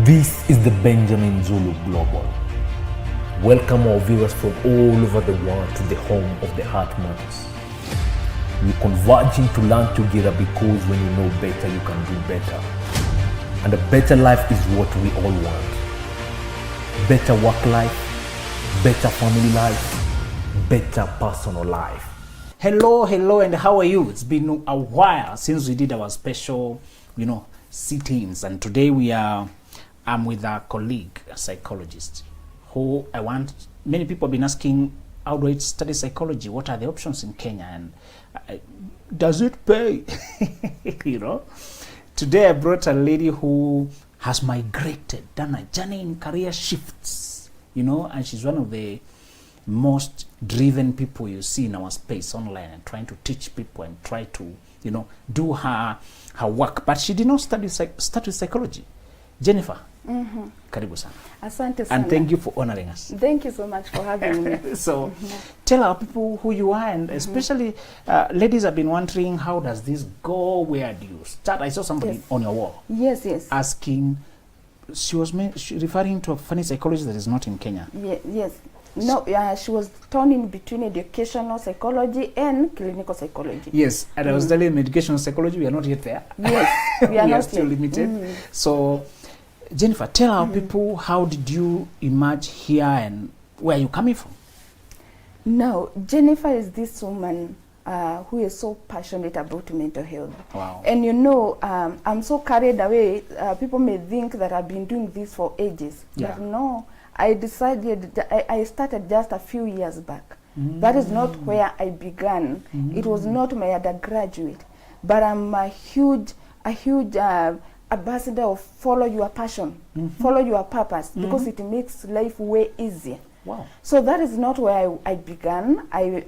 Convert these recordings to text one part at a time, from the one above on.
This is the Benjamin Zulu Global. Welcome our viewers from all over the world to the home of the Heart Matters. We're converging to learn together because when you know better, you can do better. And a better life is what we all want. Better work life, better family life, better personal life. Hello, and how are you? It's been a while since we did our special, sit-ins, and today I'm with a colleague, a psychologist, who many people have been asking, how do I study psychology? What are the options in Kenya? And does it pay? Today I brought a lady who has migrated, done a journey in career shifts, and she's one of the most driven people you see in our space online, and trying to teach people and try to, do her work. But she did not study psychology. Jennifer, karibu sana. Asante sana. And thank you for honoring us. Thank you so much for having me. So, tell our people who you are, and especially ladies have been wondering, how does this go? Where do you start? I saw somebody on your wall. Yes. Asking, she was referring to a funny psychology that is not in Kenya. Yes. No, she was turning between educational psychology and clinical psychology. Yes, and I was telling educational psychology, we are not yet there. Yes, we are still limited. So, Jennifer, tell our people, how did you emerge here and where are you coming from? Now, Jennifer is this woman who is so passionate about mental health. Wow. And I'm so carried away. People may think that I've been doing this for ages. Yeah. But no, I decided, I started just a few years back. That is not where I began. It was not my undergraduate. But I'm a huge ambassador of follow your passion, follow your purpose, because it makes life way easier. Wow. So that is not where I began. I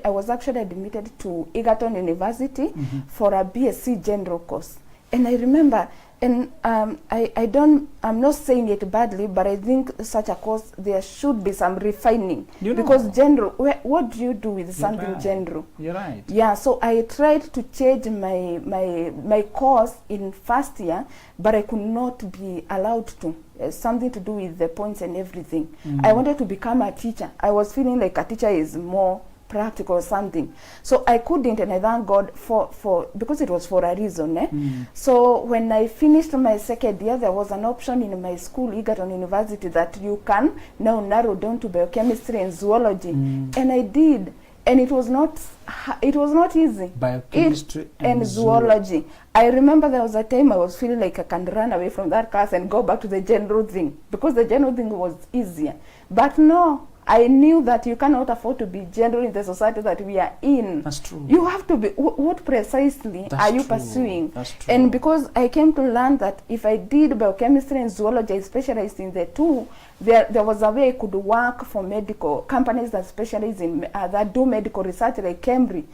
was actually admitted to Egerton University for a BSc general course. And I remember, and I'm not saying it badly, but I think such a course, there should be some refining. Because general, what do you do with something general? You're right. Yeah, so I tried to change my course in first year, but I could not be allowed to. Something to do with the points and everything. I wanted to become a teacher. I was feeling like a teacher is more practical or something. So I couldn't, and I thank God for because it was for a reason. So when I finished my second year, there was an option in my school, Egerton University, that you can now narrow down to biochemistry and zoology. And I did. And it was not easy. Biochemistry and zoology. I remember there was a time I was feeling like I can run away from that class and go back to the general thing, because the general thing was easier. But no, I knew that you cannot afford to be general in the society that we are in. That's true. You have to be, what precisely are you pursuing? That's true. And because I came to learn that if I did biochemistry and zoology, I specialized in the two, there was a way I could work for medical companies that specialize in, that do medical research, like Cambridge.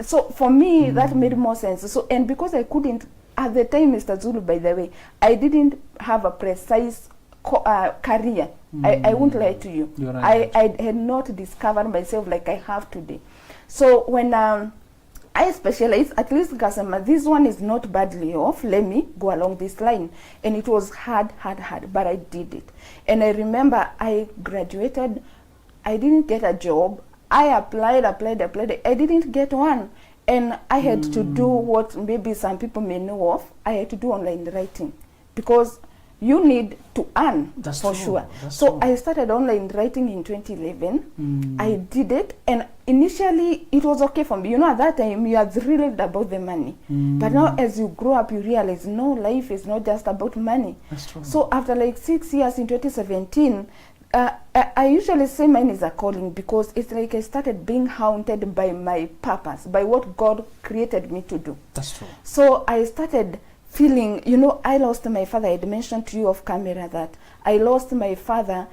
So for me, that made more sense. So, and because I couldn't, at the time, Mr. Zulu, by the way, I didn't have a precise career. I won't lie to you. You're right. I had not discovered myself like I have today. So when I specialized, at least this one is not badly off, let me go along this line. And it was hard, but I did it. And I remember I graduated, I didn't get a job. I applied, I didn't get one. And I had to do what maybe some people may know of. I had to do online writing, because you need to earn. That's for true. sure. That's so true. I started online writing in 2011. I did it, and initially it was okay for me. At that time you are thrilled about the money. But now as you grow up, you realize, no, life is not just about money. That's true. So after like 6 years in 2017, I usually say mine is a calling, because it's like I started being haunted by my purpose, by what God created me to do. That's true. So I started feeling, I lost my father. I had mentioned to you off camera that I lost my father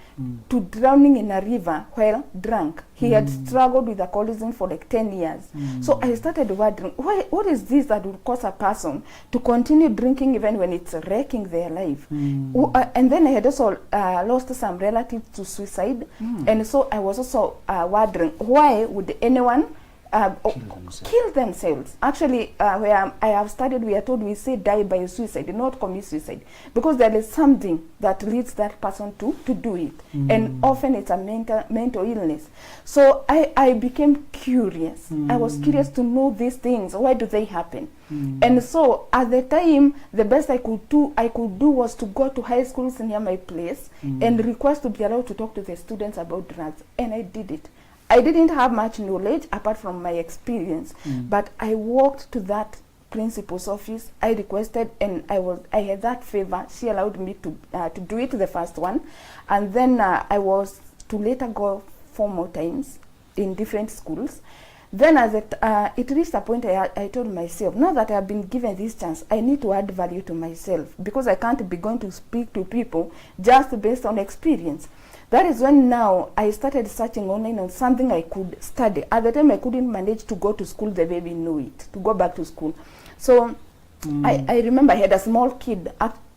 to drowning in a river while drunk. He had struggled with alcoholism for like 10 years. So I started wondering, what is this that would cause a person to continue drinking even when it's wrecking their life? And then I had also lost some relatives to suicide. And so I was also wondering, why would anyone kill themselves. Actually, where I have studied, we are told we say die by suicide, not commit suicide, because there is something that leads that person to do it, and often it's a mental illness. So I became curious. I was curious to know these things. Why do they happen? And so at the time, the best I could do was to go to high schools near my place and request to be allowed to talk to the students about drugs, and I did it. I didn't have much knowledge apart from my experience, but I walked to that principal's office. I requested, and I had that favor. She allowed me to do it, the first one, and then I was to later go 4 more times in different schools. Then as it reached a point I told myself, now that I have been given this chance, I need to add value to myself, because I can't be going to speak to people just based on experience. That is when now I started searching online on something I could study. At the time, I couldn't manage to go to school the way we know it, to go back to school. So I remember I had a small kid.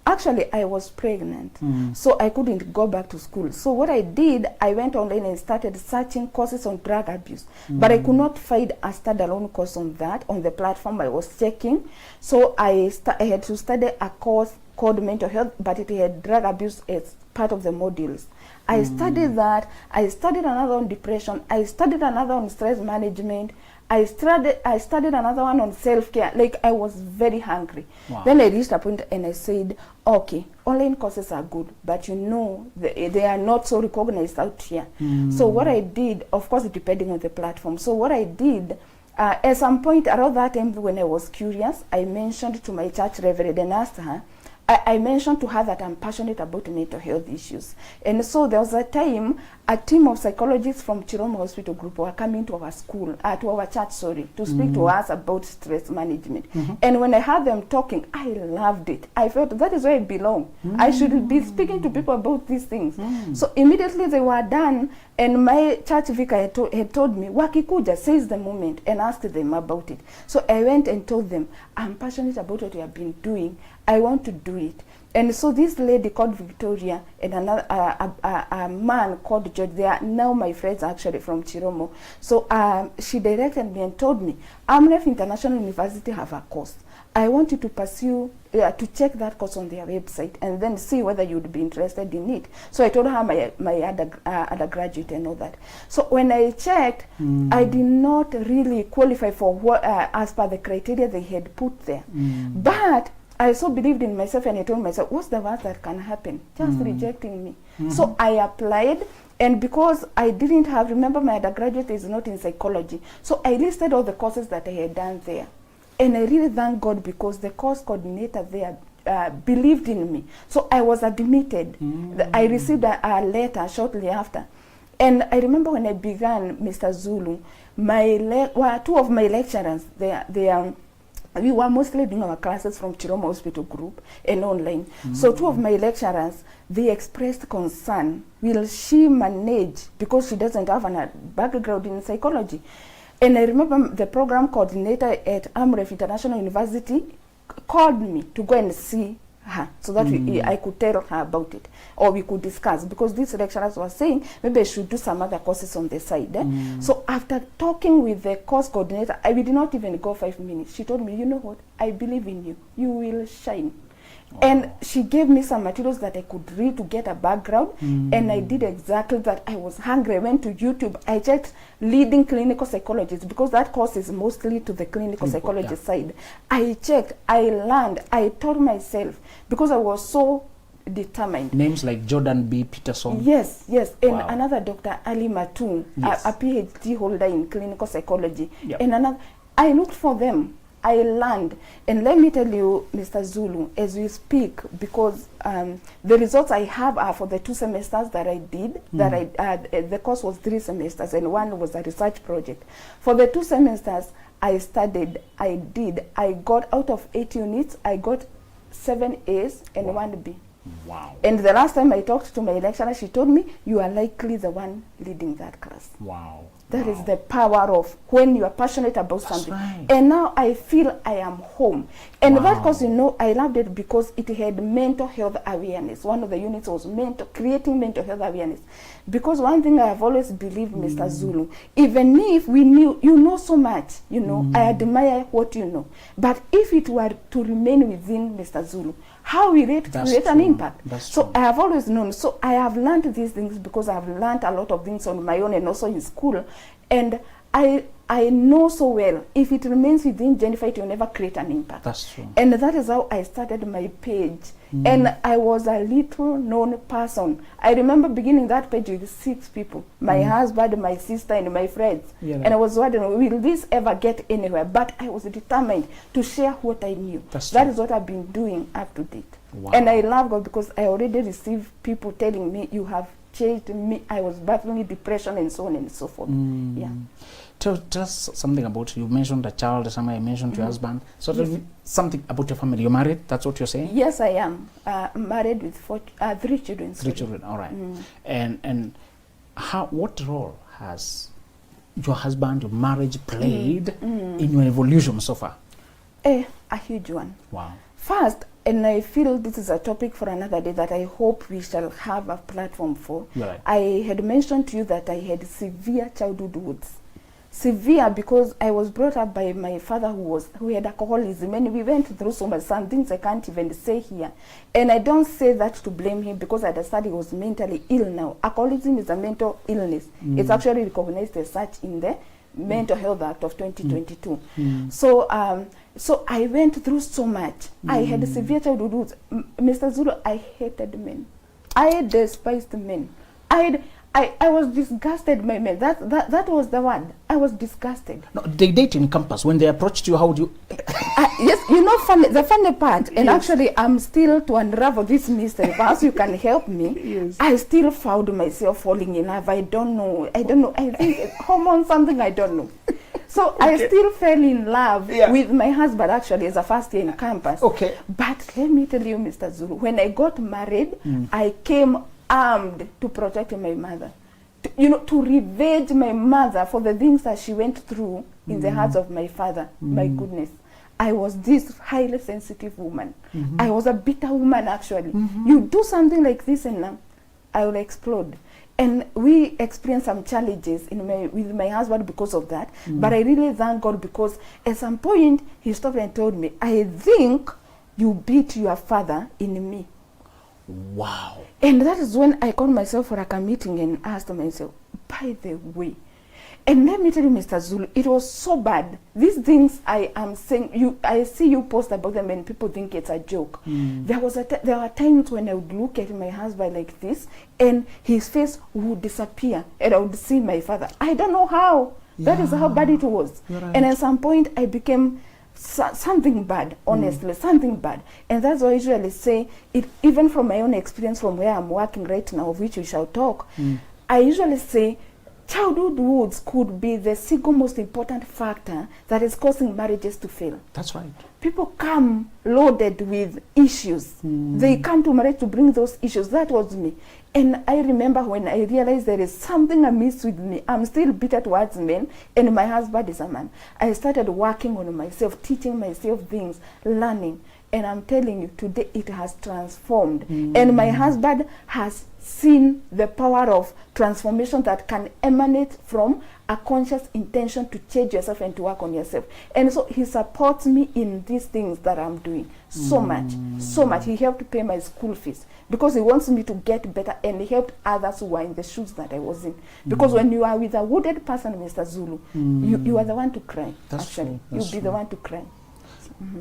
Actually, I was pregnant, so I couldn't go back to school. So what I did, I went online and started searching courses on drug abuse. But I could not find a standalone course on that, on the platform I was checking. So I had to study a course called mental health, but it had drug abuse as part of the modules. I studied that. I studied another on depression. I studied another on stress management. I studied another one on self-care. Like, I was very hungry. Wow. Then I reached a point and I said, okay, online courses are good, but you know, they are not so recognized out here. So what I did, of course, depending on the platform. So what I did, at some point around that time when I was curious, I mentioned to my church reverend and asked her, I mentioned to her that I'm passionate about mental health issues. And so there was a time, a team of psychologists from Chiromo Hospital Group were coming to our school, to our church, to speak to us about stress management. And when I heard them talking, I loved it. I felt that is where I belong. I should be speaking to people about these things. So immediately they were done, and my church vicar had told me, wakikuja, seize the moment and ask them about it. So I went and told them, I'm passionate about what you have been doing. I want to do it. And so this lady called Victoria and another a man called George, they are now my friends actually from Chiromo. So she directed me and told me, Amref International University have a course. I want you to pursue, to check that course on their website and then see whether you would be interested in it. So I told her my undergraduate and all that. So when I checked, I did not really qualify for what, as per the criteria they had put there. But I so believed in myself, and I told myself, what's the worst that can happen? Just rejecting me. So I applied, and because I didn't have, remember my undergraduate is not in psychology, so I listed all the courses that I had done there. And I really thank God, because the course coordinator there believed in me. So I was admitted. I received a letter shortly after. And I remember when I began, Mr. Zulu, two of my lecturers, we were mostly doing our classes from Chiromo Hospital Group and online. So two of my lecturers, they expressed concern. Will she manage, because she doesn't have a background in psychology? And I remember the program coordinator at Amref International University called me to go and see her, so that I could tell her about it, or we could discuss, because these lecturers were saying maybe I should do some other courses on the side. So after talking with the course coordinator, we did not even go 5 minutes. She told me, you know what, I believe in you. You will shine. And she gave me some materials that I could read to get a background, and I did exactly that. I was hungry. I went to YouTube. I checked leading clinical psychologists, because that course is mostly to the clinical psychology side. I checked. I learned. I taught myself, because I was so determined. Names like Jordan B. Peterson. Yes. And another Dr. Ali Matou, a PhD holder in clinical psychology. And another. I looked for them. I learned, and let me tell you, Mr. Zulu, as we speak, because the results I have are for the 2 semesters that I did. The course was 3 semesters, and one was a research project. For the 2 semesters, I studied. I got out of 8 units, I got 7 A's and 1 B. Wow. And the last time I talked to my lecturer, she told me, you are likely the one leading that class. Wow. That wow. is the power of when you are passionate about That's something. right. And now I feel I am home. And Wow. that course, I loved it because it had mental health awareness. One of the units was creating mental health awareness. Because one thing I have always believed, Mr. Zulu, even if we knew, you know so much, I admire what you know. But if it were to remain within Mr. Zulu, how will it create an impact? That's so true. I have always known. So I have learned these things because I have learned a lot of things on my own and also in school. And I know so well, if it remains within Jennifer, it will never create an impact. That's true. And that is how I started my page. And I was a little known person. I remember beginning that page with 6 people, my husband, my sister, and my friends. Yeah, and I was wondering, will this ever get anywhere? But I was determined to share what I knew. That's That true. is what I've been doing up to date. Wow. And I love God because I already received people telling me, you have changed me. I was battling depression and so on and so forth. Yeah. Tell us something about, you mentioned a child, somebody mentioned your husband. So tell me something about your family. You're married, that's what you're saying? Yes, I am. Married with 3 children. 3 children, all right. And what role has your husband, your marriage played in your evolution so far? A huge one. Wow. First, and I feel this is a topic for another day that I hope we shall have a platform for. Right. I had mentioned to you that I had severe childhood wounds. Severe because I was brought up by my father who had alcoholism, and we went through so much, some things I can't even say here. And I don't say that to blame him because I understand he was mentally ill now. Alcoholism is a mental illness. It's actually recognized as such in the Mental Health Act of 2022. So I went through so much. I had severe childhood wounds. Mr. Zulu, I hated men. I despised men. I was disgusted by men. That was the word. I was disgusted. No, they date in campus. When they approached you, how would you? Yes, the funny part, and actually I'm still to unravel this mystery, perhaps you can help me. Yes. I still found myself falling in love. I don't know. I think it's hormone something, I don't know. So I still fell in love with my husband actually as a first year in campus. Okay. But let me tell you, Mr. Zulu, when I got married, I came armed to protect my mother, to revenge my mother for the things that she went through in the hearts of my father. My goodness, I was this highly sensitive woman. I was a bitter woman actually. You do something like this and I will explode. And we experienced some challenges with my husband because of that. But I really thank God because at some point he stopped and told me, I think you beat your father in me. Wow. And that is when I called myself for a meeting and asked myself, by the way, and let me tell you, Mr. Zulu, it was so bad. These things I am saying, I see you post about them and people think it's a joke. There were times when I would look at my husband like this and his face would disappear and I would see my father. I don't know how. That is how bad it was. Right. And at some point I became something bad, honestly, something bad. And that's why I usually say, it, even from my own experience from where I'm working right now, of which we shall talk, I usually say childhood wounds could be the single most important factor that is causing marriages to fail. That's right. People come loaded with issues. They come to marriage to bring those issues. That was me. And I remember when I realized there is something amiss with me. I'm still bitter towards men, and my husband is a man. I started working on myself, teaching myself things, learning. And I'm telling you, today it has transformed. And my husband has seen the power of transformation that can emanate from a conscious intention to change yourself and to work on yourself. And so he supports me in these things that I'm doing so much, so much. He helped pay my school fees because he wants me to get better, and he helped others who were in the shoes that I was in. Because when you are with a wounded person, Mr. Zulu, you are the one to cry. That's actually. true. That's You'll be the one to cry.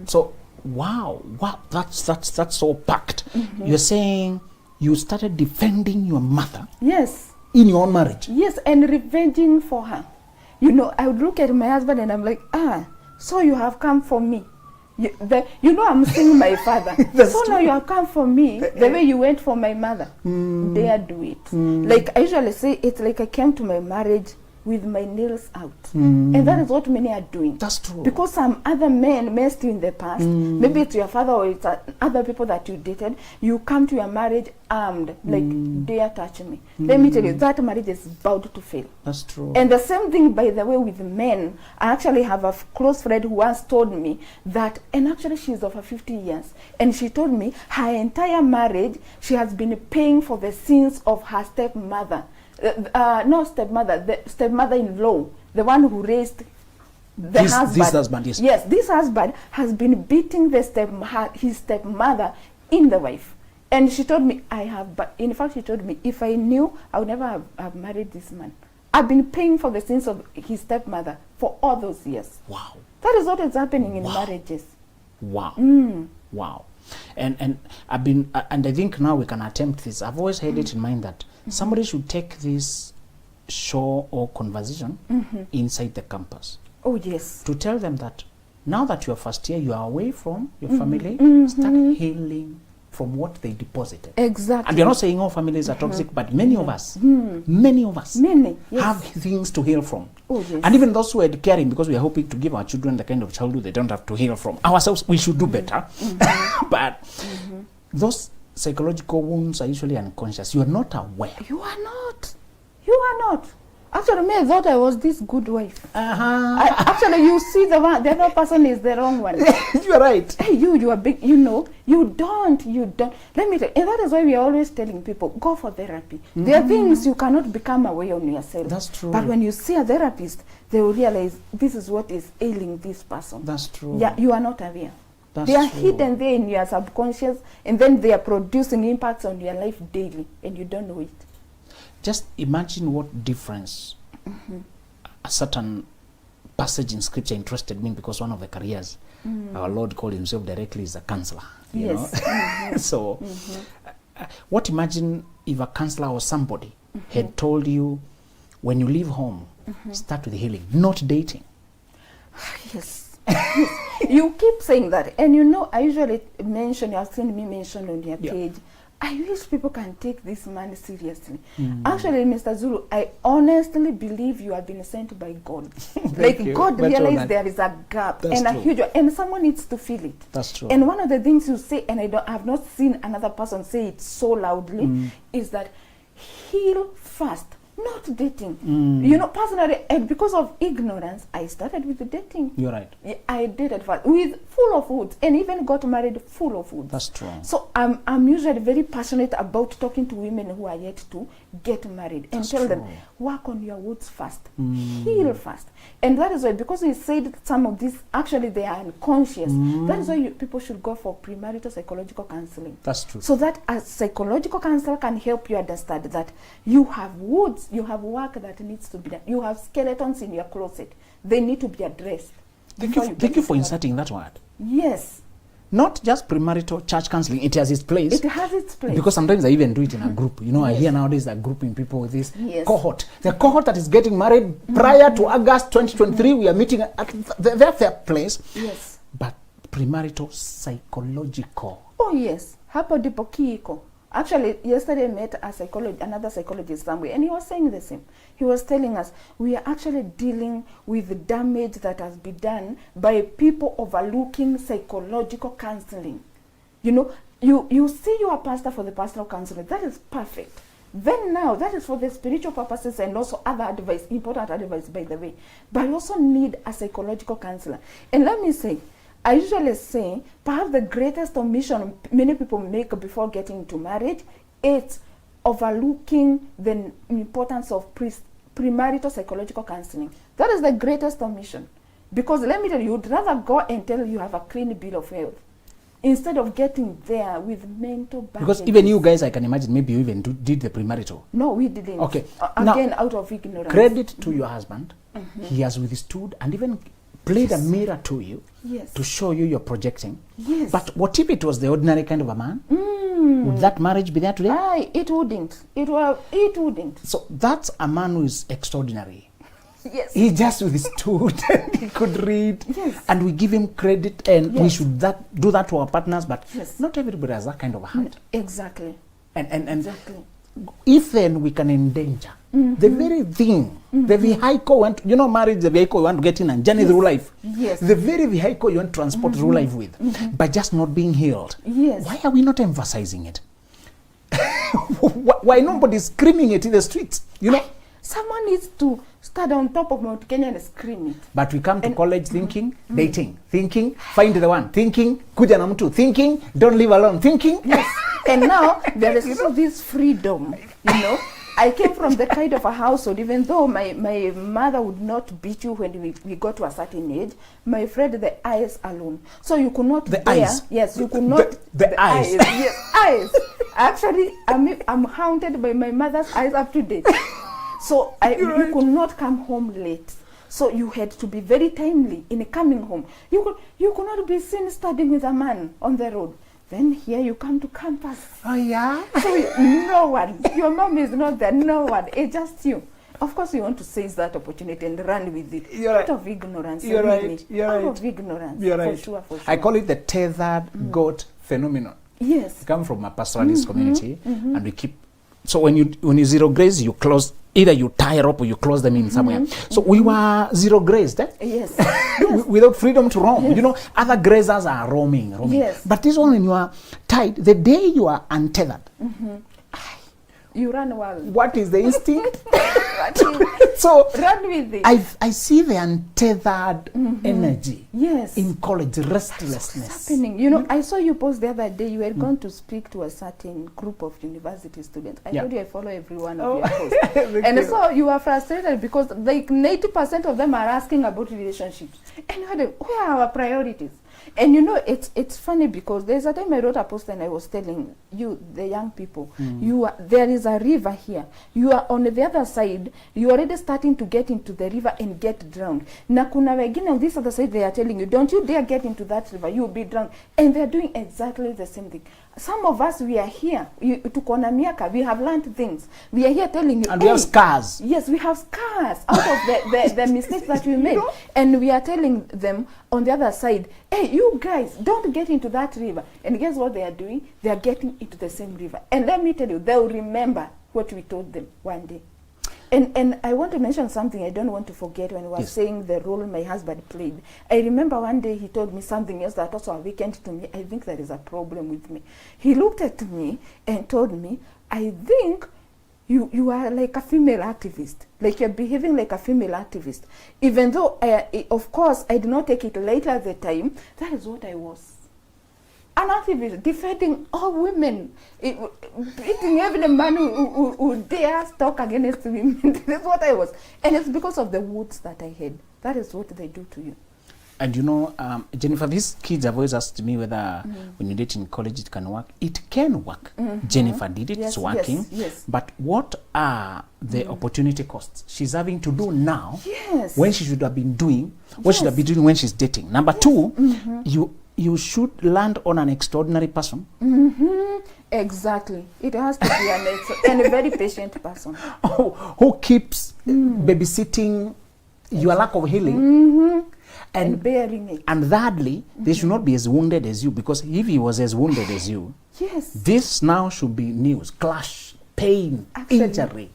So, wow, that's so packed. You're saying you started defending your mother. Yes. In your own marriage. Yes, and revenging for her. I would look at my husband and I'm like, so you have come for me. I'm seeing my father. So now you have come for me the way you went for my mother. Dare do it. Like I usually say, it's like I came to my marriage with my nails out. And that is what many are doing. That's true. Because some other men messed you in the past, maybe it's your father or it's other people that you dated, you come to your marriage armed, like, dare touch me. Let me tell you, that marriage is bound to fail. That's true. And the same thing, by the way, with men. I actually have a close friend who once told me that, and actually she's over 50 years, and she told me her entire marriage, she has been paying for the sins of her stepmother. No stepmother, the stepmother-in-law, the one who raised the husband. This husband, yes. Yes, this husband has been beating his stepmother in the wife. And she told me, in fact, she told me, if I knew, I would never have married this man. I've been paying for the sins of his stepmother for all those years. Wow. That is what is happening in marriages. Wow. Wow. And I've been, and I think now we can attempt this. I've always had it in mind that somebody should take this show or conversation inside the campus. Oh, yes. To tell them that now that you're first year, you are away from your family, start healing from what they deposited. Exactly. And we're not saying all families are toxic, but many of us, yes, have things to heal from. Oh, yes. And even those who are caring, because we are hoping to give our children the kind of childhood they don't have to heal from. Ourselves, we should do better. But those psychological wounds are usually unconscious. You are not aware. You are not. You are not. Actually, me, I thought I was this good wife. Actually, you see the other person is the wrong one. You're right. Hey, you are big, you don't. Let me tell you, and that is why we are always telling people, go for therapy. There are things you cannot become aware on yourself. That's true. But when you see a therapist, they will realize this is what is ailing this person. That's true. Yeah, you are not aware. That's they are true. hidden there in your subconscious, and then they are producing impacts on your life daily, and you don't know it. Just imagine what difference a certain passage in scripture interested me, because one of the careers our Lord called himself directly is a counselor. You know? So what imagine if a counselor or somebody had told you, when you leave home, start with healing, not dating. Yes. You keep saying that, and I usually mention, you have seen me mention on your page, I wish people can take this man seriously. Actually, Mr. Zulu, I honestly believe you have been sent by God. Like, God realized there is a gap. That's and true. a huge, and someone needs to feel it. That's true. And one of the things you say, and I have not seen another person say it so loudly, is that heal fast, not dating. Personally, and because of ignorance, I started with the dating. You're right. I dated fast, with full of wood, and even got married full of wood. That's true. So I'm usually very passionate about talking to women who are yet to get married and tell them, work on your woods fast, heal fast. And that is why, because we said some of these, actually they are unconscious, that is why people should go for premarital psychological counseling. That's true. So that a psychological counselor can help you understand that you have woods, you have work that needs to be done, you have skeletons in your closet, they need to be addressed. Thank you for inserting that word. Yes. Not just premarital church counseling, it has its place. It has its place. Because sometimes I even do it in a group. I hear nowadays that grouping people with this cohort. The cohort that is getting married prior to August 2023, we are meeting at their place. Yes. But premarital psychological. Oh yes. Hapo ndipo kiko. Actually, yesterday I met another psychologist somewhere, and he was saying the same. He was telling us we are actually dealing with the damage that has been done by people overlooking psychological counseling. You see your pastor for the pastoral counseling. That is perfect. Then now, that is for the spiritual purposes and also other advice, important advice, by the way. But you also need a psychological counselor. And let me say, I usually say, perhaps the greatest omission many people make before getting into marriage, it's overlooking the importance of premarital psychological counseling. That is the greatest omission. Because let me tell you, you'd rather go and tell you have a clean bill of health instead of getting there with mental baggage. Because even you guys, I can imagine, maybe you even did the premarital. No, we didn't. Okay. Again, now, out of ignorance. Credit to your husband. He has withstood and even played a mirror to you to show you you're projecting. Yes. But what if it was the ordinary kind of a man? Would that marriage be there today? It wouldn't. It wouldn't. So that's a man who is extraordinary. Yes. He just withstood and he could read. Yes. And we give him credit, and we should do that to our partners, but yes, not everybody has that kind of a heart. Exactly. And exactly. if then we can endanger the very thing, the vehicle, marriage, the vehicle you want to get in and journey through life. Yes. The very vehicle you want to transport through life with, but just not being healed. Yes. Why are we not emphasizing it? Why nobody is screaming it in the streets? Someone needs to stand on top of Mount Kenya and scream it. But we come to college thinking, dating, thinking, find the one, thinking, kuja na mtu, thinking, don't live alone, thinking. Yes. And now there is also this freedom, I came from the kind of a household, even though my mother would not beat you when we got to a certain age, my friend, the eyes alone. So you could not eyes. Yes, you could not. The eyes. Yes, eyes. Actually, I'm haunted by my mother's eyes up to date. So you could not come home late. So you had to be very timely in coming home. You could not be seen studying with a man on the road. Then here you come to campus. Oh, yeah? So no one, your mom is not there, no one, it's just you. Of course you want to seize that opportunity and run with it. You're right. Out of ignorance. You're really. right. You're right. Out of ignorance. You're right. For sure. I call it the tethered goat phenomenon. Yes. I come from a pastoralist community, and we keep. So when you zero graze, you close. Either you tie a rope or you close them in somewhere. So we were zero grazed, Yes. without freedom to roam. Yes. Other grazers are roaming. Yes. But this one, when you are tied, the day you are untethered, you run wild. what is the instinct? So run with it. I see the untethered energy. Yes. In college, restlessness. What's happening? I saw you post the other day. You were going to speak to a certain group of university students. I told you I follow every one of your posts. And so you are frustrated because like 90% of them are asking about relationships. And you had where are our priorities? And it's funny because there's a time I wrote a post and I was telling you, the young people, there is a river here. You are on the other side. You are already starting to get into the river and get drowned. Na kuna wengine on this other side, they are telling you, don't you dare get into that river, you'll be drowned. And they're doing exactly the same thing. Some of us, we are here. Tuko na miaka, we have learned things. We are here telling you. And we have scars. Yes, we have scars out of the mistakes that we made. And we are telling them on the other side, hey, you guys, don't get into that river. And guess what they are doing? They are getting into the same river. And let me tell you, they'll remember what we told them one day. And I want to mention something I don't want to forget when we were saying the role my husband played. I remember one day he told me something else that also awakened to me. I think there is a problem with me. He looked at me and told me, I think you are like a female activist. Like you're behaving like a female activist. Even though, of course, I did not take it later at the time, that is what I was. An activist defending all women, beating every man who dares talk against women. That's what I was. And it's because of the wounds that I had. That is what they do to you. And Jennifer, these kids have always asked me whether when you date in college it can work. It can work. Jennifer did it, it's working. Yes. But what are the opportunity costs she's having to do now when she should have been doing, what should have been doing when she's dating? Number two, you should land on an extraordinary person. Exactly. It has to be and a very patient person. Who keeps babysitting your lack of healing. And bearing it. And thirdly, they should not be as wounded as you, because if he was as wounded as you, this now should be news, clash, pain, injury.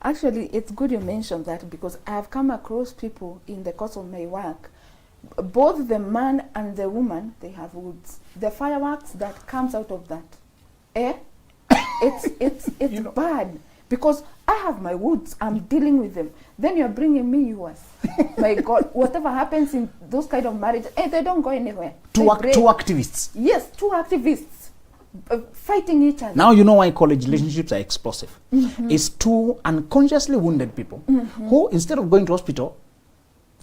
Actually, it's good you mentioned that because I have come across people in the course of my work, both the man and the woman, they have woods. The fireworks that comes out of that, it's bad because I have my woods. I'm dealing with them. Then you're bringing me yours. My God, whatever happens in those kind of marriages, they don't go anywhere. Two activists. Yes, two activists. Fighting each other. Now you know why college relationships are explosive. It's two unconsciously wounded people who, instead of going to hospital,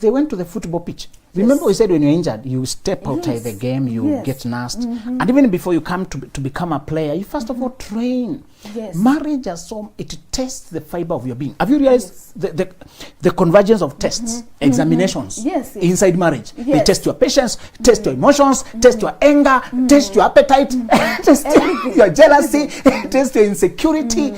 they went to the football pitch. Remember we said when you're injured, you step outside the game, you Yes. get nursed. And even before you come to become a player, you first of all train. Yes. Marriage it tests the fiber of your being. Have you realized the convergence of tests, examinations Yes, yes. inside marriage? They Yes. test your patience, test your emotions, test your anger, test your appetite, test your jealousy, test your insecurity.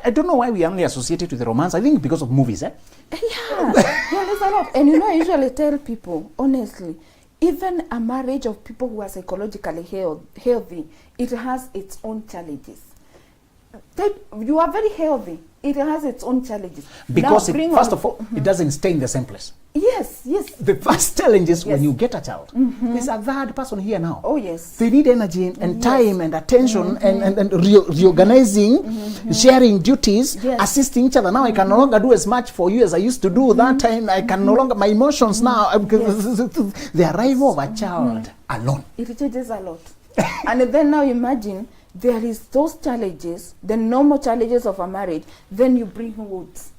I don't know why we are only associated with the romance. I think because of movies, eh? Yeah, there's a lot. And you know, I usually tell people, honestly, even a marriage of people who are psychologically healthy, it has its own challenges. You are very healthy. It has its own challenges. Because Now, first of all, it doesn't stay in the same place. Yes, yes. The first challenge is when Yes. you get a child. There's a third person here now. Oh, yes. They need energy and time and attention and reorganizing, sharing duties, Yes. assisting each other. Now I can no longer do as much for you as I used to do that time. I can no longer, my emotions now, because the arrival of a child alone. It changes a lot. And then now imagine there is those challenges, the normal challenges of a marriage, then you bring woods.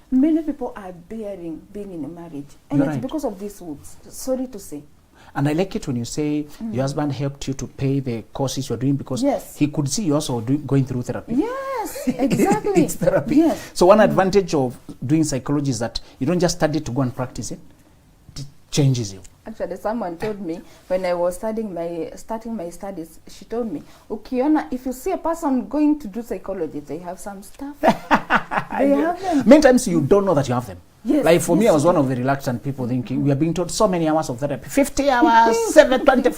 Many people are bearing being in a marriage, and You're it's right. because of these woods. Sorry to say. And I like it when you say your husband helped you to pay the courses you're doing because Yes. he could see you also going through therapy. Yes, exactly. It's therapy. Yes. So one advantage of doing psychology is that you don't just study to go and practice it. It changes you. Actually, someone told me when I was starting my studies, she told me, Ukiona, if you see a person going to do psychology, they have some stuff. They have them. Many times you don't know that you have them. Yes, Like for me, yes, I was one of the reluctant people thinking we are being taught so many hours of therapy, 50 hours, 720.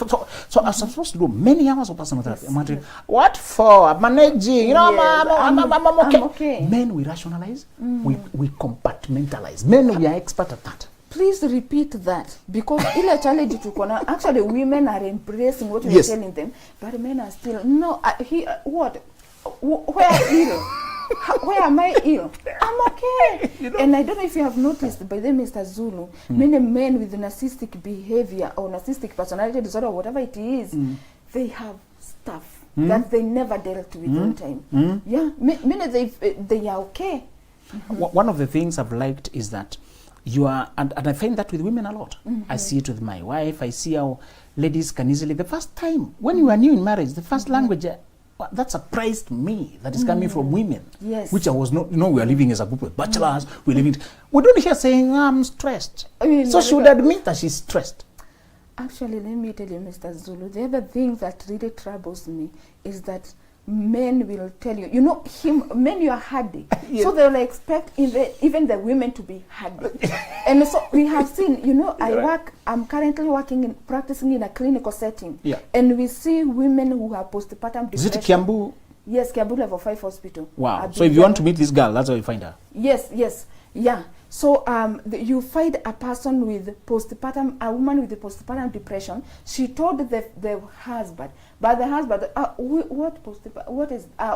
So I was supposed to do many hours of personal therapy. I'm wondering, what for? I'm managing, you know, Yes, I'm okay. I'm okay. Men, we rationalize, we compartmentalize. Men, we are expert at that. Please repeat that, because ile challenge tuko na, actually women are embracing what we Yes. are telling them, but men are still no. Where ill? Where am I ill? I'm okay. You know? And I don't know if you have noticed, by the Mr. Zulu, many men with narcissistic behavior or narcissistic personality disorder, or whatever it is, they have stuff that they never dealt with on time. Yeah, many they are okay. One of the things I've liked is that you are, and I find that with women a lot. I see it with my wife. I see how ladies can easily, the first time, when you are new in marriage, the first language, that surprised me, that is coming from women. Yes. Which I was not, we are living as a group of bachelors, we don't hear saying, I'm stressed. I mean, So she would admit that she's stressed. Actually, let me tell you, Mr. Zulu, the other thing that really troubles me is that men will tell you, men you are hardy. Yes. So they'll expect even the women to be hardy. And so we have seen, I'm currently practicing in a clinical setting. Yeah. And we see women who have postpartum depression. Is it Kiambu? Yes, Kiambu Level 5 Hospital. Wow. I've So been if you want there. to meet this girl, that's how you find her. Yes, yeah. So you find a person with a woman with postpartum depression. She told the husband, but the husband,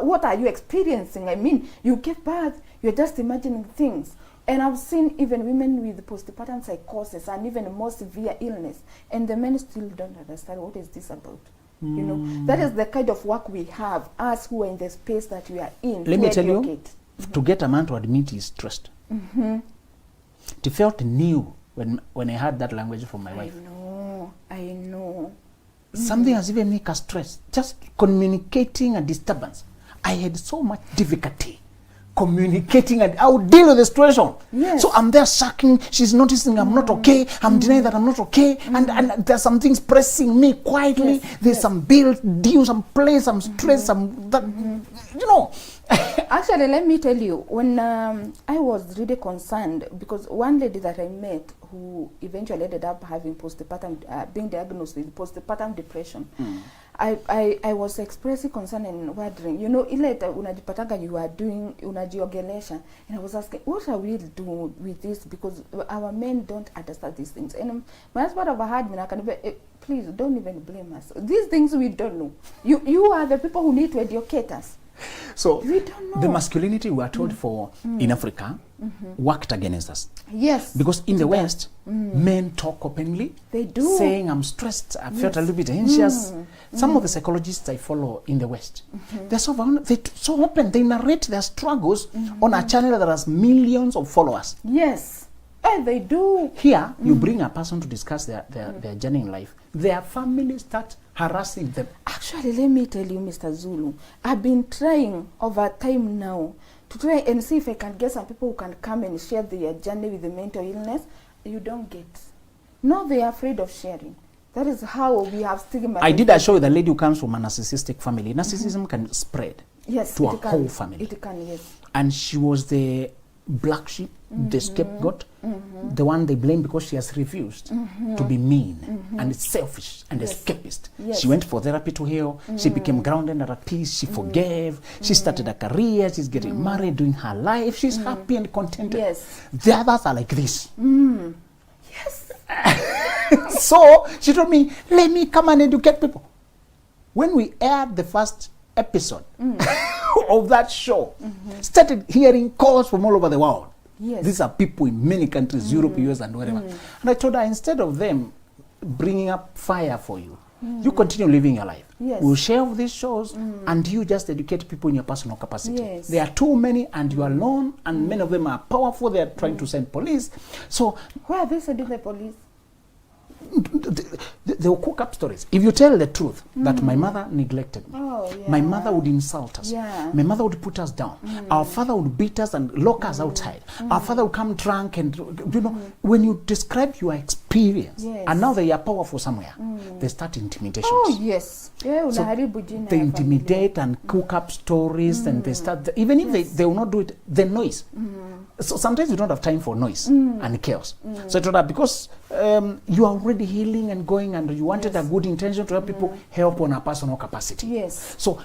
what are you experiencing? I mean, you give birth, you're just imagining things. And I've seen even women with postpartum psychosis and even more severe illness, and the men still don't understand what is this about. That is the kind of work we have, us who are in the space that we are in. Let me tell you, educate. to get a man to admit he's stressed. It felt new when I heard that language from my wife. I know. Something has even made us stressed. Just communicating a disturbance. I had so much difficulty communicating, and I would deal with the situation. Yes. So I'm there sucking, she's noticing I'm not okay, I'm denying that I'm not okay, and there's some things pressing me quietly. Yes. There's some bill due, some play, some stress, some that, Actually, let me tell you, when I was really concerned, because one lady that I met who eventually ended up having postpartum, being diagnosed with postpartum depression, I was expressing concern and wondering, ile unajipatanga you are doing, unajiogelesha, and I was asking, what shall we do with this? Because our men don't understand these things. And my husband overheard me, and I can be, please don't even blame us. These things we don't know. You are the people who need to educate us. So We don't know. the masculinity we are told for in Africa worked against us. Yes. Because in the West, men talk openly. They do. Saying, I'm stressed, I felt a little bit anxious. Some of the psychologists I follow in the West, they're so open. They narrate their struggles on a channel that has millions of followers. Yes. They do. Here, you bring a person to discuss their journey in life. Their family start harassing them. Actually, let me tell you, Mr. Zulu, I've been trying over time now to try and see if I can get some people who can come and share their journey with the mental illness. You don't get. No, they are afraid of sharing. That is how we have stigma. I did a show with a lady who comes from a narcissistic family. Narcissism can spread to a whole family. It can, yes. And she was the black sheep, the scapegoat, the one they blame because she has refused to be mean and selfish and escapist. Yes. She went for therapy to heal. She became grounded and at peace. She forgave. She started a career. She's getting married, doing her life. She's happy and contented. Yes. The others are like this. Yes. So she told me, let me come and educate people. When we aired the first episode of that show, started hearing calls from all over the world. Yes. These are people in many countries, Europe, US, and wherever. And I told her, instead of them bringing up fire for you, you continue living your life. Yes. We'll share these shows, and you just educate people in your personal capacity. Yes. There are too many, and you are alone, and many of them are powerful. They are trying to send police. So Where are they sending the police? they'll cook up stories. If you tell the truth that my mother neglected me, my mother would insult us, my mother would put us down, our father would beat us and lock us outside, our father would come drunk, and you know, when you describe your experience, and now they are powerful somewhere, they start intimidations. Oh yes. Yeah, So they intimidate and cook up stories, and they start, even if they will not do it, the noise. So sometimes you don't have time for noise and chaos. So I told her, because you are already healing and going, and you wanted a good intention to help people, help on a personal capacity. Yes. So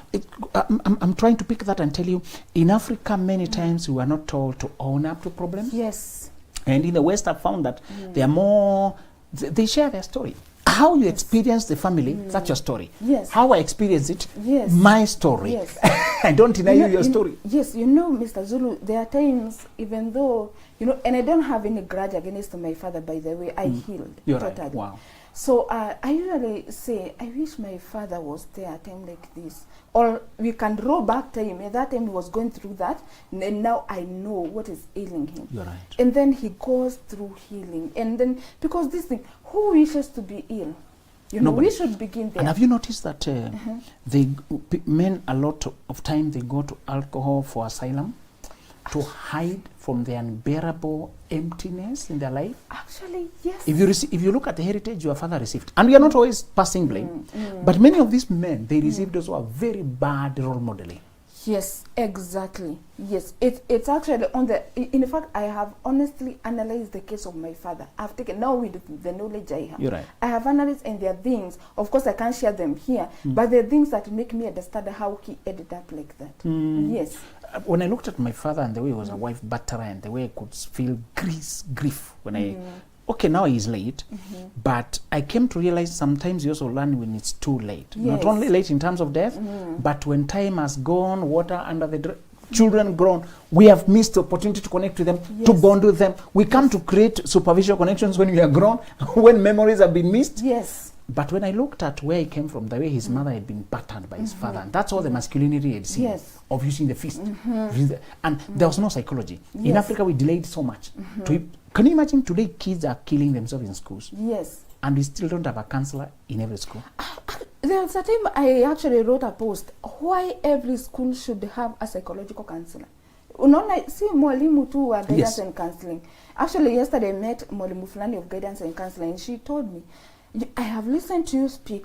I'm trying to pick that and tell you, in Africa, many times we are not told to own up to problems. Yes. And in the West, I've found that they are more, they share their story. How you experience the family, that's your story. Yes. How I experience it, Yes. my story. Yes. I don't deny you your story. Yes, you know, Mr. Zulu, there are times, even though, you know, and I don't have any grudge against my father, by the way, I healed. You're totally. right. Wow. So I usually say, I wish my father was there at a time like this. Or we can roll back time. At that time he was going through that, and now I know what is ailing him. You're right. And then he goes through healing. And then, because this thing, who wishes to be ill? You know, Nobody. we should begin there. And have you noticed that men a lot of time they go to alcohol for asylum to hide from the unbearable emptiness in their life? Actually, yes. If you look at the heritage your father received, and we are not always passing blame, but many of these men, they received also a very bad role modeling. Yes, exactly. Yes, it's actually on the. In fact, I have honestly analyzed the case of my father. I've taken now with the knowledge I have. You're right. I have analyzed, and there are things. Of course, I can't share them here, but there are things that make me understand how he ended up like that. Yes. When I looked at my father and the way he was a wife batterer and the way I could feel grief when I. Okay, now he's late, but I came to realize sometimes you also learn when it's too late. Yes. Not only late in terms of death, but when time has gone, water under the children grown, we have missed the opportunity to connect with them, to bond with them. We come to create superficial connections when we are grown, when memories have been missed. Yes. But when I looked at where he came from, the way his mother had been battered by his father, and that's all the masculinity he had seen, of using the fist. And there was no psychology. In Africa, we delayed so much. Can you imagine today kids are killing themselves in schools? Yes. And we still don't have a counselor in every school. There was a time I actually wrote a post why every school should have a psychological counselor. Unaona, si mwalimu tu wa guidance and counseling. Actually, yesterday I met mwalimu fulani of guidance and counseling, and she told me, I have listened to you speak.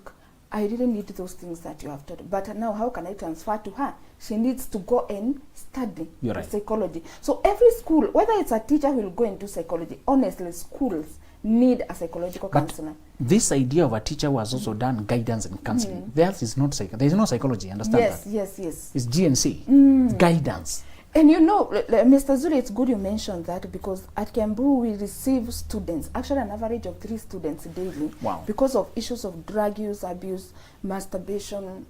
I didn't need those things that you have taught. But now how can I transfer to her? She needs to go and study psychology. So every school, whether it's a teacher who will go and do psychology, honestly, schools need a psychological counselor. This idea of a teacher who has also done guidance and counseling, theirs is not there is no psychology, understand that? Yes. It's GNC, guidance. And you know, Mr. Zuli, it's good you mentioned that, because at Kiambu we receive students, actually an average of 3 students daily, because of issues of drug use, abuse, masturbation,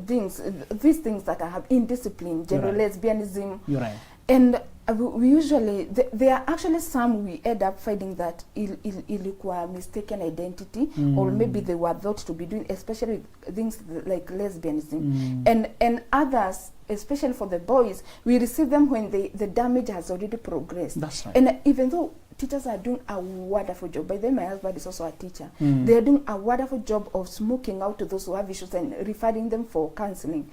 these things that have indiscipline, general lesbianism. You're right. And we usually, there are actually some we end up finding that ilikuwa mistaken identity, or maybe they were thought to be doing, especially things like lesbianism. And others, especially for the boys, we receive them when the damage has already progressed. That's right. And even though teachers are doing a wonderful job. By the way, my husband is also a teacher. They are doing a wonderful job of smoking out to those who have issues and referring them for counseling.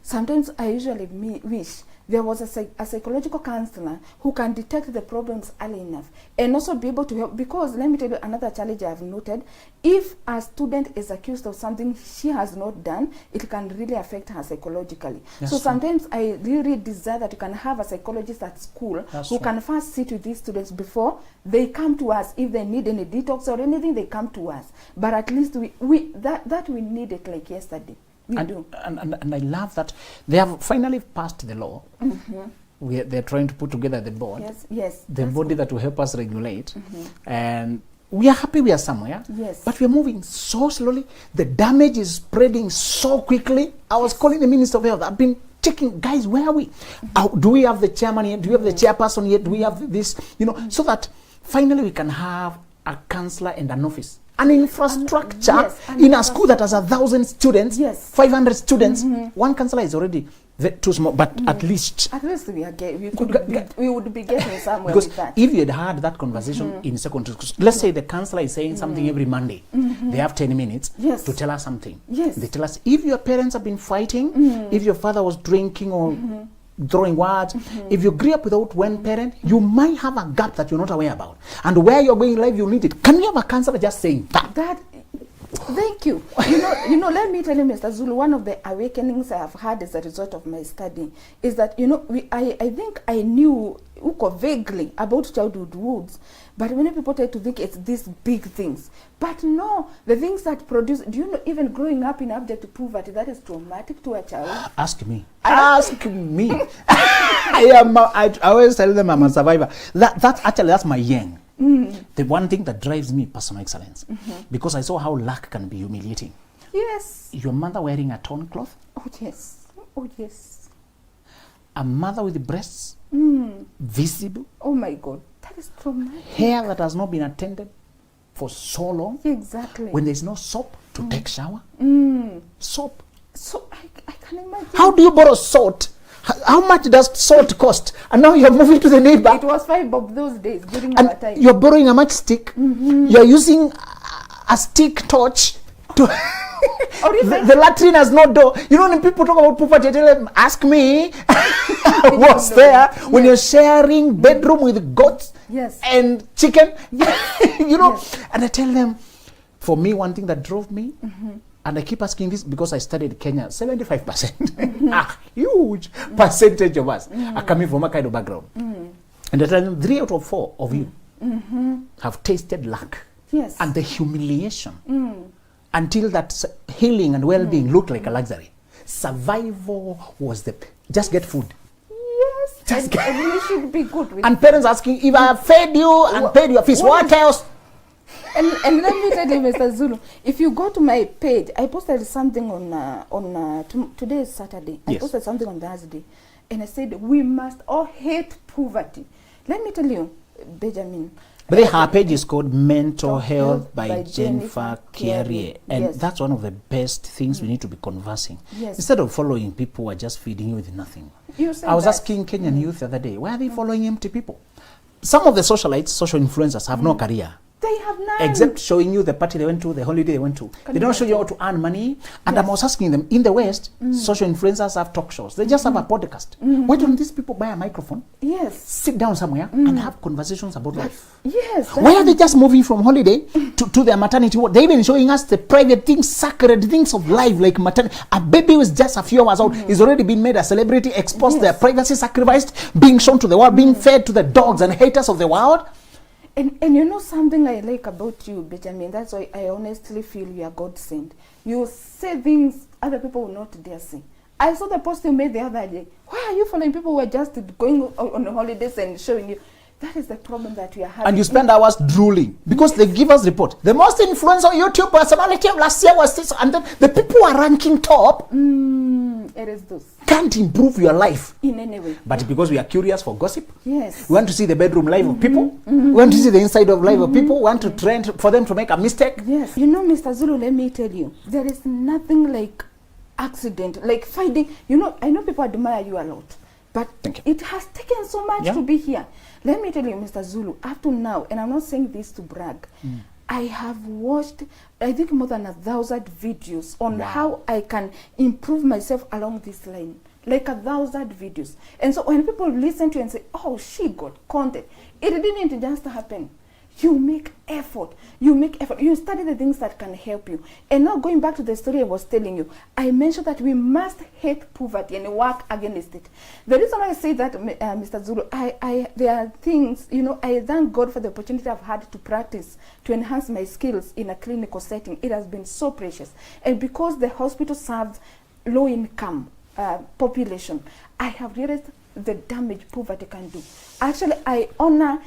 Sometimes I usually wish there was a psychological counselor who can detect the problems early enough and also be able to help. Because let me tell you another challenge I have noted: if a student is accused of something she has not done, it can really affect her psychologically. That's so true. sometimes I really desire that you can have a psychologist at school That's who true. can first sit with these students before they come to us. If they need any detox or anything, they come to us. But at least we need it like yesterday. We do. And I love that they have finally passed the law. They're trying to put together the board, Yes. the that's body that will help us regulate. And we are happy we are somewhere, Yes. but we are moving so slowly. The damage is spreading so quickly. I was calling the Minister of Health. I've been checking, guys, where are we? Do we have the chairman yet? Do we have the chairperson yet? Do we have this? So that finally we can have a councillor and an office. An infrastructure an in a school that has 1,000 students, Yes. 500 students. One councillor is already too small, but at least. At least we would be getting somewhere Because with that. if you had had that conversation in secondary schools, let's say the councillor is saying something every Monday, they have 10 minutes Yes. to tell us something. Yes. They tell us if your parents have been fighting, if your father was drinking or throwing words, if you grew up without one parent, you might have a gap that you're not aware about. And where you're going in life, you need it. Can we have a councillor just saying that? Thank you. Let me tell you, Mr. Zulu, one of the awakenings I have had as a result of my study is that, I think I knew vaguely about childhood wounds, but many people try to think it's these big things. But no, the things that produce, even growing up in abject poverty, that is traumatic to a child. Ask me. Ask me. I always tell them I'm a survivor. That's my yang. The one thing that drives me, personal excellence, because I saw how lack can be humiliating. Yes. Your mother wearing a torn cloth, Oh, yes. Oh, yes. a mother with breasts visible, Oh, my God. That is traumatic. hair that has not been attended for so long, Exactly. when there's no soap to take shower. Soap. So I can imagine. How do you borrow salt? How much does salt cost? And now you're moving to the neighbor. It was 5 bob those days during And our time. you're borrowing a matchstick. You're using a stick torch to Or even the latrine has no door. When people talk about poverty, I tell them, ask me what's there when you're sharing bedroom with goats Yes. and chicken. Yes. And I tell them, for me, one thing that drove me, and I keep asking this because I studied Kenya, 75%, a huge percentage of us are coming from a kind of background. And I tell them, 3 out of 4 of you have tasted lack Yes. and the humiliation until that healing and well-being looked like a luxury. Survival was just get food. Yes. And you should be good with And parents asking, if I have fed you and paid your fees, what else? And let me tell you, Mr. Zulu, if you go to my page, I posted something today is Saturday. I Yes. posted something on Thursday, and I said we must all hate poverty. Let me tell you, Benjamin. But her page is called Mental Health by Jennifer Kiarie. And Yes. that's one of the best things we need to be conversing. Yes. Instead of following people who are just feeding you with nothing. You said I was that. asking Kenyan youth the other day, why are they following empty people? Some of the socialites, social influencers have no career. They have none. Except showing you the party they went to, the holiday they went to. They don't show you how to earn money. And I was asking them, in the West, social influencers have talk shows. They just have a podcast. Why don't these people buy a microphone, Yes. sit down somewhere, and have conversations about life? Yes. Why are they just moving from holiday to their maternity ward? They're even showing us the private things, sacred things of life, like maternity. A baby was just a few hours old, is already been made a celebrity, exposed, their privacy sacrificed, being shown to the world, being fed to the dogs and haters of the world. And you know something I like about you, Benjamin, that's why I honestly feel you are God sent. You say things other people will not dare say. I saw the post you made the other day. Why are you following people who are just going on holidays and showing you? That is the problem that we are having. And you spend hours drooling because they give us report. The most influential YouTube personality of last year was this, and then the people who are ranking top It is those. can't improve your life. In any way. But because we are curious for gossip, Yes. we want to see the bedroom life of people, we want to see the inside of life of people, we want to trend for them to make a mistake. Yes. You know, Mr. Zulu, let me tell you, there is nothing like accident, like finding, I know people admire you a lot. But thank you. It has taken so much to be here. Let me tell you, Mr. Zulu, up to now, and I'm not saying this to brag, I have watched, I think, more than 1,000 videos on how I can improve myself along this line. Like 1,000 videos. And so when people listen to you and say, oh, she got content, it didn't just happen. You make effort. You make effort. You study the things that can help you. And now going back to the story I was telling you, I mentioned that we must hate poverty and work against it. The reason why I say that, Mr. Zulu, there are things, you know, I thank God for the opportunity I've had to practice, to enhance my skills in a clinical setting. It has been so precious. And because the hospital serves low-income population, I have realized the damage poverty can do. Actually, I honor,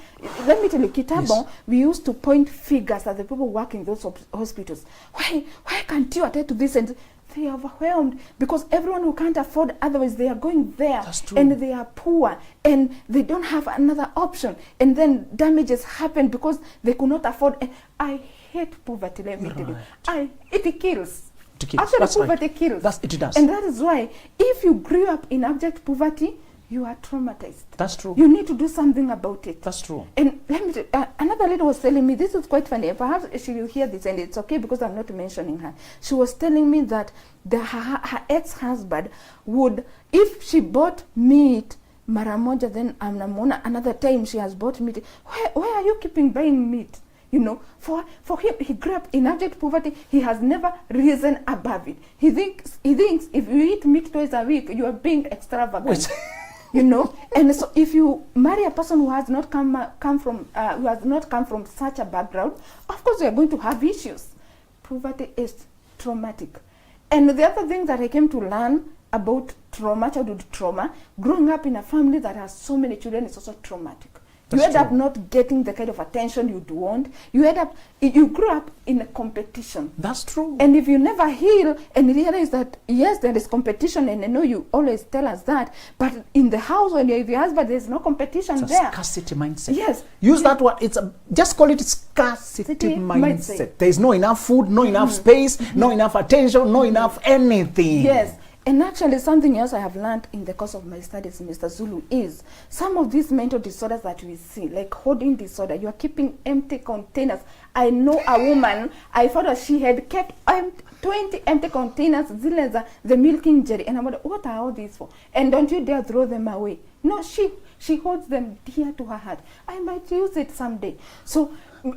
let me tell you, Kitabo, we used to point figures at the people working in those hospitals. Why can't you attend to this? And they are overwhelmed because everyone who can't afford, otherwise they are going there. That's true. And they are poor and they don't have another option. And then damages happen because they could not afford. And I hate poverty, let me tell you. It kills. Actually, That's poverty right. kills. It does. And that is why, if you grew up in abject poverty, you are traumatized. That's true. You need to do something about it. That's true. And let me another lady was telling me, this is quite funny, perhaps she will hear this and it's okay because I'm not mentioning her. She was telling me that her ex-husband would, if she bought meat mara moja, then another time she has bought meat, where are you keeping buying meat? You know, for him, he grew up in abject poverty. He has never risen above it. He thinks if you eat meat twice a week, you are being extravagant. You know, and so if you marry a person who has not come from such a background, of course you are going to have issues. Poverty is traumatic. And the other thing that I came to learn about childhood trauma, growing up in a family that has so many children, is also traumatic. You end up not getting the kind of attention you'd want. You grew up in a competition. That's true. And if you never heal and realize that, yes, there is competition, and I know you always tell us that, but in the house when you're with your husband, there's no competition there. Scarcity mindset. Yes. Use that word. Just call it scarcity mindset. There is no enough food, no enough space, no enough attention, no enough anything. Yes. And actually, something else I have learned in the course of my studies, Mr. Zulu, is some of these mental disorders that we see, like hoarding disorder, you are keeping empty containers. I know a woman, I thought that she had kept 20 empty containers, the milking jelly. And I'm like, what are all these for? And don't you dare throw them away. No, she holds them dear to her heart. I might use it someday. So,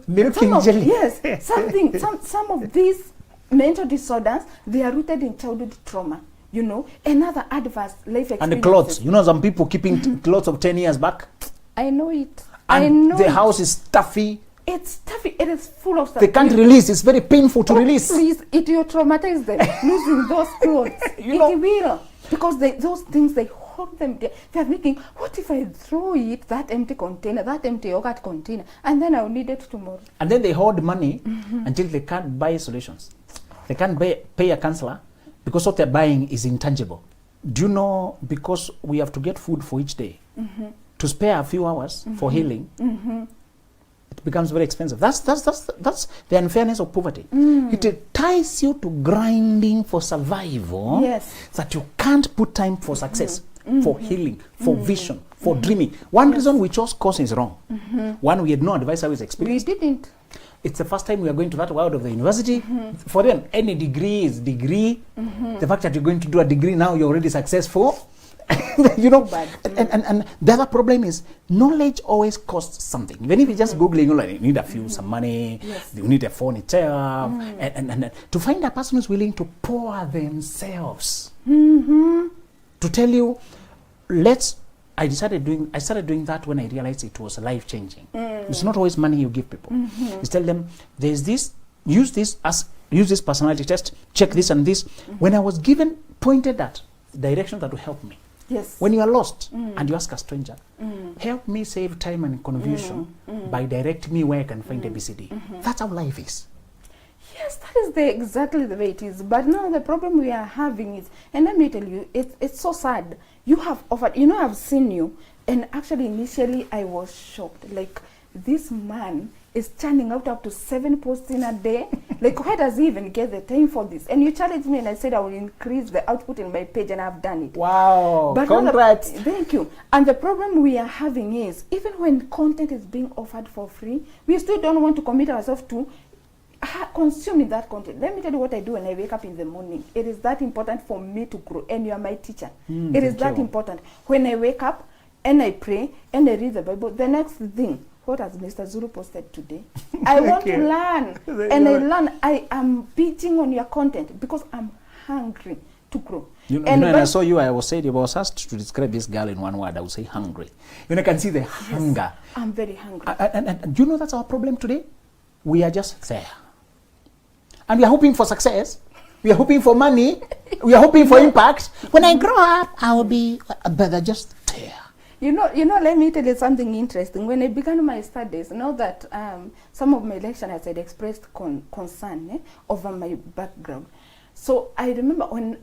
milking jelly. Yes, some of these mental disorders, they are rooted in childhood trauma. You know, another adverse life experience. And the clothes. You know, some people keeping clothes of 10 years back. I know it. And I know the house is stuffy. It's stuffy. It is full of stuff. They can't release. It's very painful to release. Please, it will traumatize them. Losing those clothes. It will. Because those things, they hold them there. They're thinking, what if I throw it, that empty container, that empty yogurt container, and then I'll need it tomorrow. And then they hoard money until they can't buy solutions. They can't pay a counselor. Because what they're buying is intangible. Do you know, because we have to get food for each day, to spare a few hours for healing, it becomes very expensive. That's the unfairness of poverty. It ties you to grinding for survival, that you can't put time for success, for healing, for vision, for dreaming. One reason we chose course is wrong. One, we had no advice how it's experienced. We didn't. It's the first time we are going to that world of the university. For them, any degree is degree. The fact that you're going to do a degree now, you're already successful. You know, and the other problem is knowledge always costs something. Even if you're just Googling, you need some money, you need a phone itself. And to find a person who's willing to pour themselves to tell you, I started doing that when I realized it was life-changing. It's not always money you give people. You tell them, there's this, use this personality test, check this and this. When I was pointed at direction that will help me. Yes. When you are lost and you ask a stranger, help me save time and confusion by directing me where I can find ABCD. That's how life is. Yes, that is exactly the way it is. But now the problem we are having is, and let me tell you, it's so sad. You have offered, I've seen you, and actually initially I was shocked. Like, this man is churning out up to 7 posts in a day. Like, where does he even get the time for this? And you challenged me and I said I will increase the output in my page, and I've done it. Wow, But congrats. Thank you. And the problem we are having is, even when content is being offered for free, we still don't want to commit ourselves to consuming that content. Let me tell you what I do when I wake up in the morning. It is that important for me to grow, and you are my teacher. It is that important. When I wake up and I pray and I read the Bible, the next thing, what has Mr. Zulu posted today? I want to learn, and I learn. I am beating on your content because I'm hungry to grow. You know, when I saw you, I was asked to describe this girl in one word. I would say hungry. You know, I can see the hunger. I'm very hungry. And you know that's our problem today? We are just there. And we are hoping for success. We are hoping for money. We are hoping for impact. When I grow up, I will be, but I just there. You know, let me tell you something interesting. When I began my studies, now that some of my lecturers had expressed concern over my background. So I remember when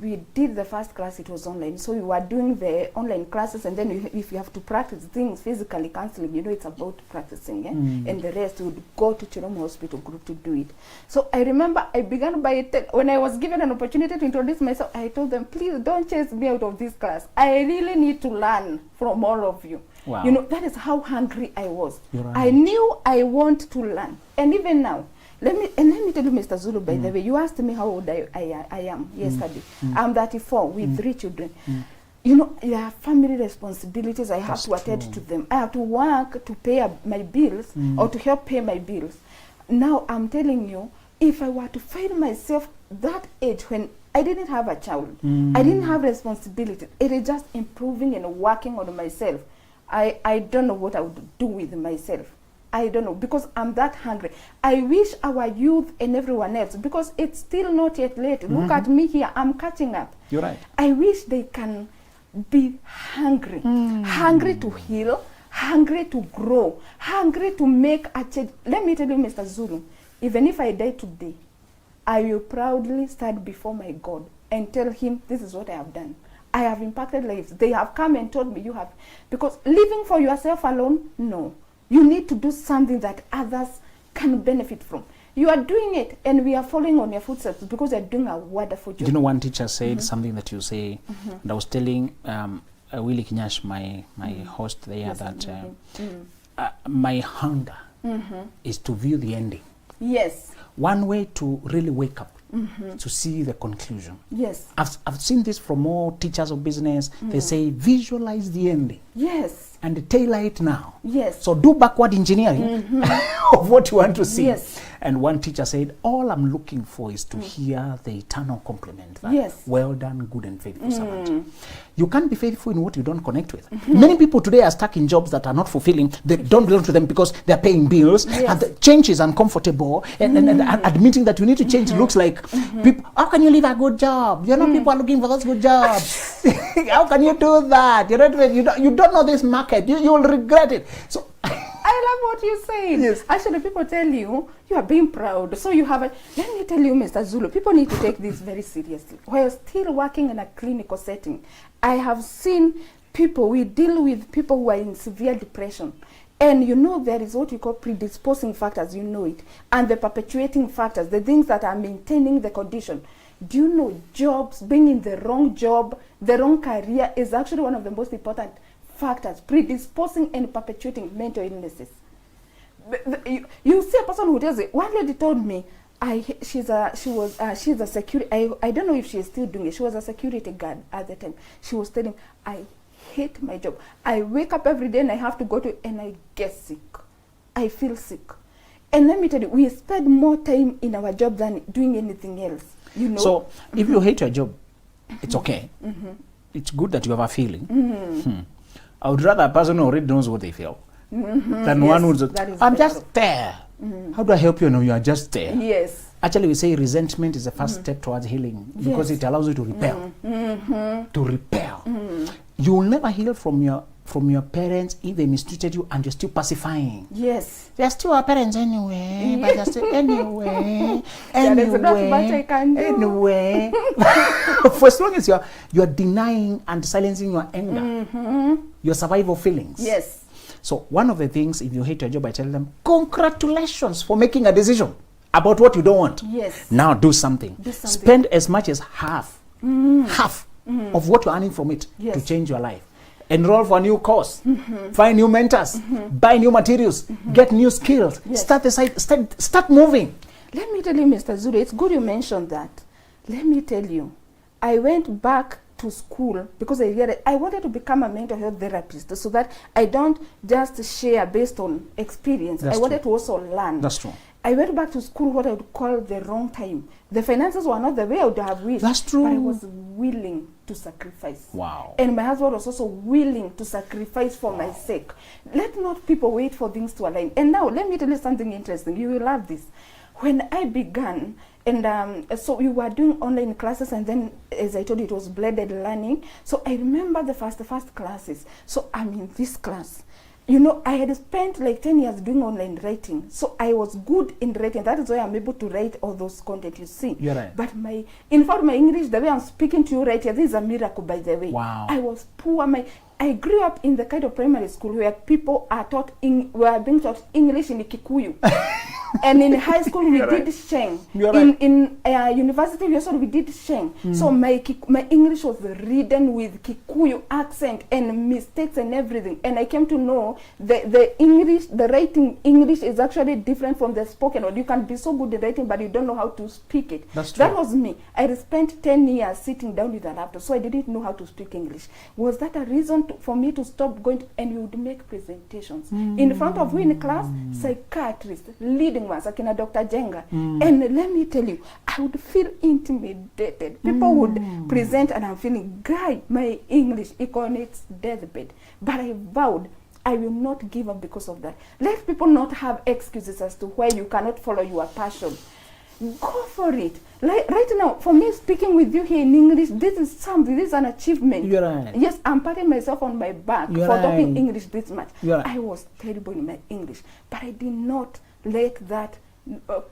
we did the first class, it was online. So we were doing the online classes, and then if you have to practice things physically, counseling, you know, it's about practicing. And the rest would go to Chiromo Hospital Group to do it. So I remember I began by, when I was given an opportunity to introduce myself, I told them, please don't chase me out of this class. I really need to learn from all of you. Wow. You know, that is how hungry I was. Right. I knew I want to learn. And even now, let me tell you, Mr. Zulu, by the way, you asked me how old I am yesterday. I'm 34 with 3 children. You know, there are family responsibilities. I have to attend to them. I have to work to pay my bills or to help pay my bills. Now, I'm telling you, if I were to find myself that age when I didn't have a child, I didn't have responsibility, it is just improving and working on myself. I don't know what I would do with myself. I don't know, because I'm that hungry. I wish our youth and everyone else, because it's still not yet late. Look at me here, I'm catching up. You're right. I wish they can be hungry. Hungry to heal, hungry to grow, hungry to make a change. Let me tell you, Mr. Zulu, even if I die today, I will proudly stand before my God and tell him, this is what I have done. I have impacted lives. They have come and told me you have. Because living for yourself alone, no. You need to do something that others can benefit from. You are doing it, and we are following on your footsteps because you're doing a wonderful job. You know, one teacher said something that you say, and I was telling Willie Kinyash, my host there, that my hunger is to view the ending. Yes. One way to really wake up, to see the conclusion. Yes. I've seen this from all teachers of business. They say, visualize the ending. Yes. And tailor it now. Yes. So do backward engineering of what you want to see. Yes. And one teacher said, all I'm looking for is to hear the eternal compliment. That, well done, good and faithful servant. You can't be faithful in what you don't connect with. Many people today are stuck in jobs that are not fulfilling. They don't belong to them because they're paying bills. And the change is uncomfortable. And admitting that you need to change looks like, people, how can you leave a good job? You know, people are looking for those good jobs. How can you do that? You don't know this market. You will regret it. So I love what you say. Yes. Actually, people tell you are being proud. So you have a, let me tell you, Mr. Zulu, people need to take this very seriously. While still working in a clinical setting, I have seen people, we deal with people who are in severe depression. And you know, there is what we call predisposing factors, you know it, and the perpetuating factors, the things that are maintaining the condition. Do you know jobs, being in the wrong job, the wrong career is actually one of the most important factors predisposing and perpetuating mental illnesses. You see a person who tells you, one lady told me, she's a security, I don't know if she is still doing it, she was a security guard at the time. She was telling, I hate my job. I wake up every day and I have to go to, and I get sick. I feel sick. And let me tell you, we spend more time in our job than doing anything else. You know? So if you hate your job, it's okay. It's good that you have a feeling. I would rather a person who already knows what they feel than one who's, I'm just there. How do I help you? No, you are just there. Yes. Actually, we say resentment is the first step towards healing because it allows you to repel. To repel. You will never heal from your parents if they mistreated you and you're still pacifying. Yes. They're still our parents anyway, but they're still anyway. There is not much I can do. Anyway. For as long as you're denying and silencing your anger, your survival feelings. Yes. So one of the things, if you hate your job, I tell them, congratulations for making a decision about what you don't want. Yes. Now do something. Do something. Spend as much as half of what you're earning from it Yes. to change your life. Enroll for a new course, find new mentors, buy new materials, get new skills, Yes. start the site, start moving. Let me tell you, Mr. Zulu, it's good you mentioned that. Let me tell you, I went back to school because I realized I wanted to become a mental health therapist so that I don't just share based on experience. That's I wanted true. to also learn. That's true. I went back to school what I would call the wrong time. The finances were not the way I would have wished. That's true. But I was willing to sacrifice. Wow. And my husband was also willing to sacrifice for my sake. Let not people wait for things to align. And now, let me tell you something interesting. You will love this. When I began, and so we were doing online classes, and then, as I told you, it was blended learning. So I remember the first classes. So I'm in this class. You know, I had spent like 10 years doing online writing. So I was good in writing. That is why I'm able to write all those content you see. You're right. But in fact, my English, the way I'm speaking to you right here, this is a miracle, by the way. Wow. I was poor. I grew up in the kind of primary school where people are were being taught English in Kikuyu. And in high school, we did Sheng. In university, we did Sheng. So my English was written with Kikuyu accent and mistakes and everything. And I came to know the writing English is actually different from the spoken word. You can be so good at writing, but you don't know how to speak it. That's true. That was me. I spent 10 years sitting down with a laptop, so I didn't know how to speak English. Was that a reason for me to stop going and we would make presentations in front of who in class? Psychiatrists, leading ones, like Dr. Jenga. And let me tell you, I would feel intimidated. People would present and I'm feeling, guy, my English is on its deathbed. But I vowed I will not give up because of that. Let people not have excuses as to why you cannot follow your passion. Go for it. Like right now, for me speaking with you here in English, this is something, this is an achievement. You're right. Yes, I'm patting myself on my back You're for right. talking English this much. You're right. I was terrible in my English, but I did not let that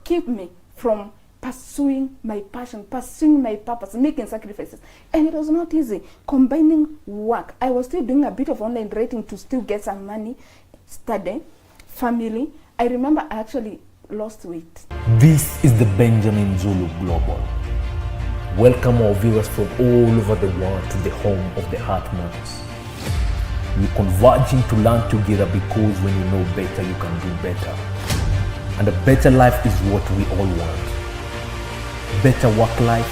keep me from pursuing my passion, pursuing my purpose, making sacrifices. And it was not easy. Combining work. I was still doing a bit of online writing to still get some money, study, family. I remember I actually lost weight. This is the Benjamin Zulu Global. Welcome our viewers from all over the world to the home of the Heart Matters. We're converging to learn together because when you know better, you can do better. And a better life is what we all want. Better work life,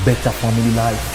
better family life,